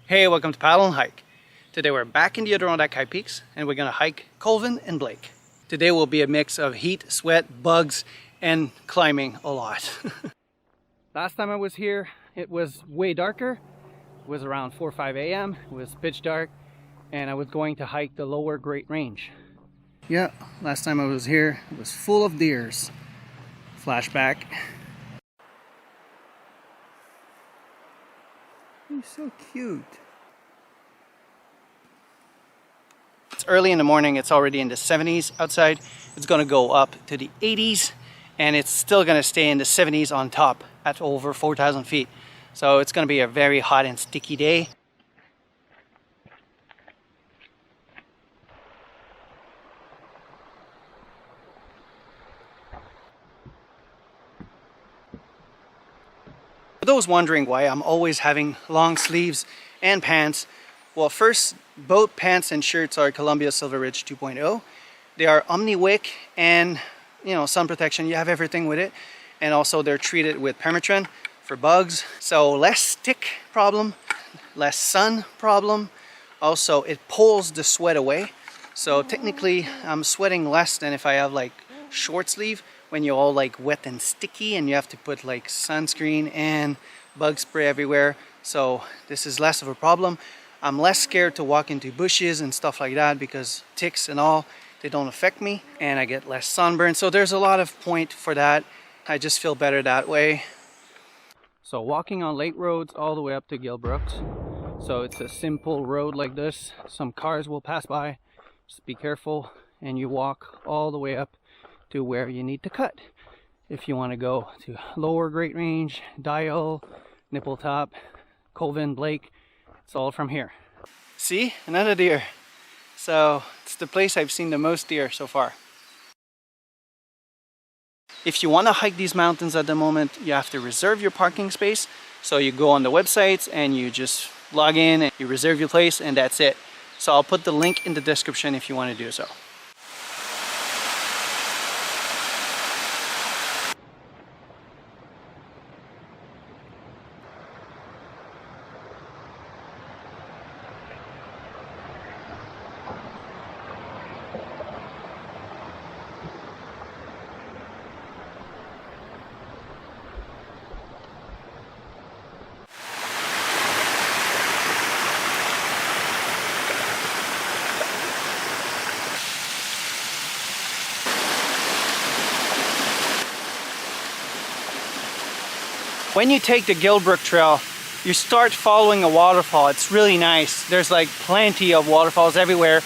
Hey, welcome to Paddle and Hike. Today we're back in the Adirondack High Peaks and we're going to hike Colvin and Blake. Today will be a mix of heat, sweat, bugs, and climbing a lot. Last time I was here, it was way darker. It was around 4 or 5 a.m. It was pitch dark and I was going to hike the lower Great Range. Yeah, last time I was here, it was full of deers. Flashback. He's so cute. It's early in the morning, it's already in the 70s outside. It's gonna go up to the 80s and it's still gonna stay in the 70s on top at over 4,000 feet. So it's gonna be a very hot and sticky day. For those wondering why I'm always having long sleeves and pants, well, first, both pants and shirts are Columbia Silver Ridge 2.0. They are Omni-Wick and, sun protection. You have everything with it. And also they're treated with permethrin for bugs. So less tick problem, less sun problem. Also, it pulls the sweat away. So technically, I'm sweating less than if I have like short sleeve, when you're all like wet and sticky and you have to put like sunscreen and bug spray everywhere. So this is less of a problem. I'm less scared to walk into bushes and stuff like that because ticks and all, they don't affect me, and I get less sunburn. So there's a lot of point for that. I just feel better that way. So walking on lake roads all the way up to Gilbrooks. So it's a simple road like this. Some cars will pass by. Just be careful and you walk all the way up to where you need to cut. If you want to go to lower Great Range, Dial, Nipple Top, Colvin, Blake, it's all from here. See, another deer. So it's the place I've seen the most deer so far. If you want to hike these mountains at the moment, you have to reserve your parking space. So you go on the websites and you just log in and you reserve your place and that's it. So I'll put the link in the description if you want to do so. When you take the Gilbrook Trail, you start following a waterfall. It's really nice. There's like plenty of waterfalls everywhere.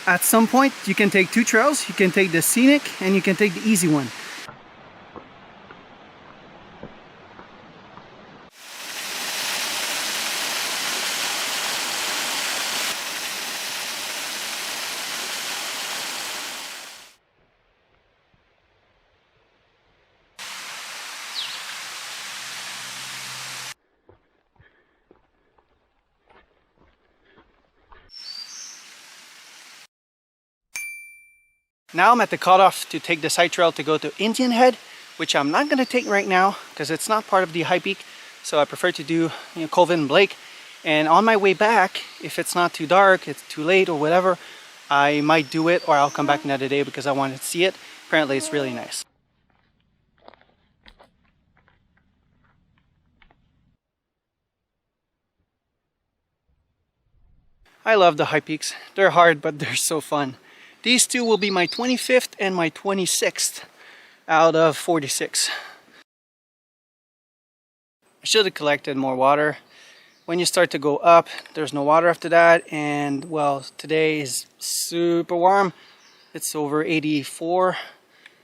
At some point, you can take two trails. You can take the scenic and you can take the easy one. Now I'm at the cutoff to take the side trail to go to Indian Head, which I'm not going to take right now because it's not part of the high peak. So I prefer to do Colvin and Blake. And on my way back, if it's not too dark, it's too late or whatever, I might do it or I'll come back another day because I want to see it. Apparently it's really nice. I love the high peaks. They're hard, but they're so fun. These two will be my 25th and my 26th out of 46. I should have collected more water. When you start to go up, there's no water after that. And well, today is super warm. It's over 84.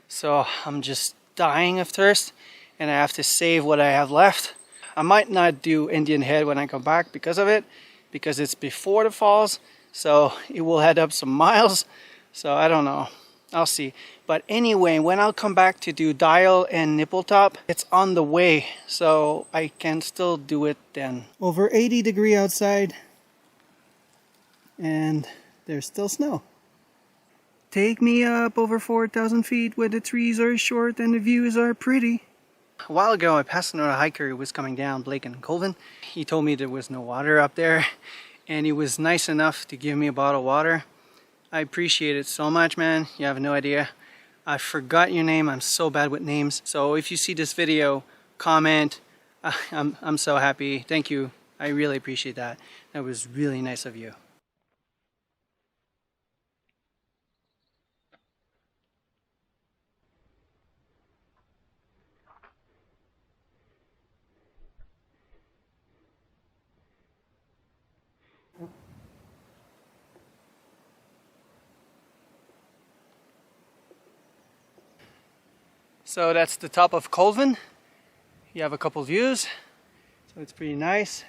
So I'm just dying of thirst and I have to save what I have left. I might not do Indian Head when I come back because of it, because it's before the falls. So it will head up some miles. So I don't know, I'll see. But anyway, when I'll come back to do Dial and Nipple Top, it's on the way, so I can still do it then. Over 80 degrees outside, and there's still snow. take me up over 4,000 feet where the trees are short and the views are pretty. A while ago I passed another hiker who was coming down, Blake and Colvin. He told me there was no water up there and he was nice enough to give me a bottle of water. I appreciate it so much, man. You have no idea. I forgot your name. I'm so bad with names. So if you see this video, comment. I'm so happy. Thank you. I really appreciate that. That was really nice of you. So that's the top of Colvin. You have a couple views, so it's pretty nice.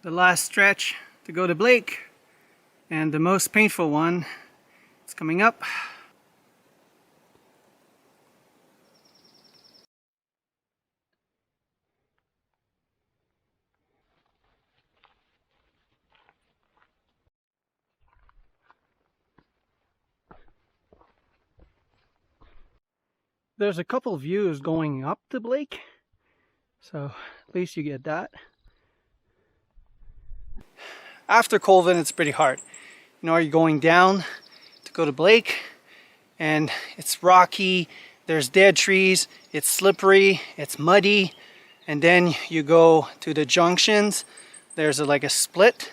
The last stretch to go to Blake, and the most painful one is coming up. There's a couple views going up to Blake, so at least you get that. After Colvin, it's pretty hard. You know, you're going down to go to Blake, and it's rocky, there's dead trees, it's slippery, it's muddy, and then you go to the junctions, there's like a split,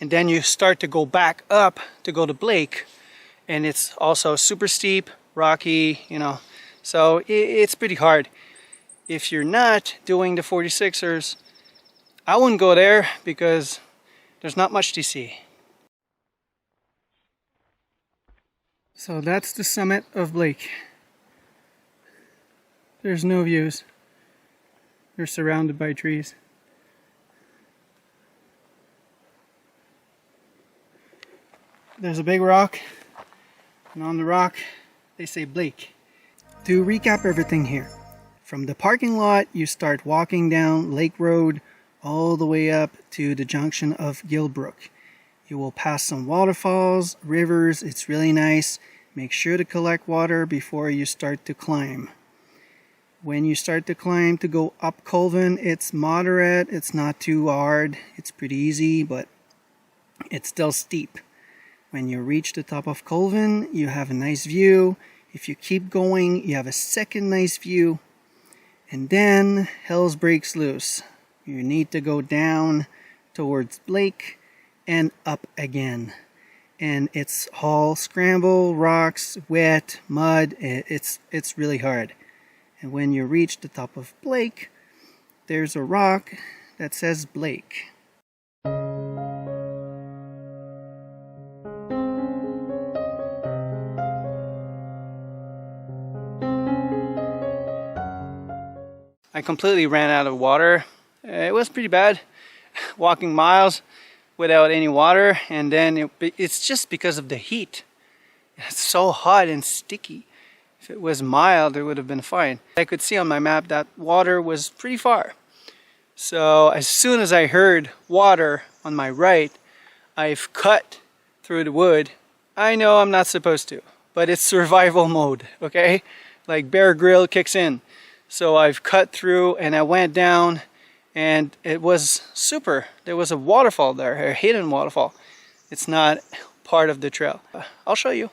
and then you start to go back up to go to Blake, and it's also super steep, rocky, you know, so it's pretty hard. If you're not doing the 46ers, I wouldn't go there because there's not much to see. So that's the summit of Blake. There's no views. You're surrounded by trees. There's a big rock, and on the rock they say Blake. To recap everything here, from the parking lot you start walking down Lake Road all the way up to the junction of Gilbrook. You will pass some waterfalls, rivers. It's really nice. Make sure to collect water before you start to climb. When you start to climb to go up Colvin, it's moderate. It's not too hard. It's pretty easy, but it's still steep. When you reach the top of Colvin, you have a nice view. If you keep going, you have a second nice view. And then hell breaks loose. You need to go down towards Blake and up again. And it's all scramble, rocks, wet, mud. It's really hard. And when you reach the top of Blake, there's a rock that says Blake. I completely ran out of water. It was pretty bad, walking miles without any water, and then it's just because of the heat. It's so hot and sticky. If it was mild, it would have been fine. I could see on my map that water was pretty far. So as soon as I heard water on my right, I've cut through the wood. I know I'm not supposed to, but it's survival mode, okay? Like Bear Grylls kicks in. So I've cut through and I went down, and it was super. There was a waterfall there, a hidden waterfall. It's not part of the trail. I'll show you.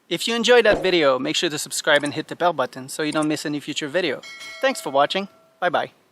If you enjoyed that video, make sure to subscribe and hit the bell button so you don't miss any future video. Thanks for watching. Bye bye.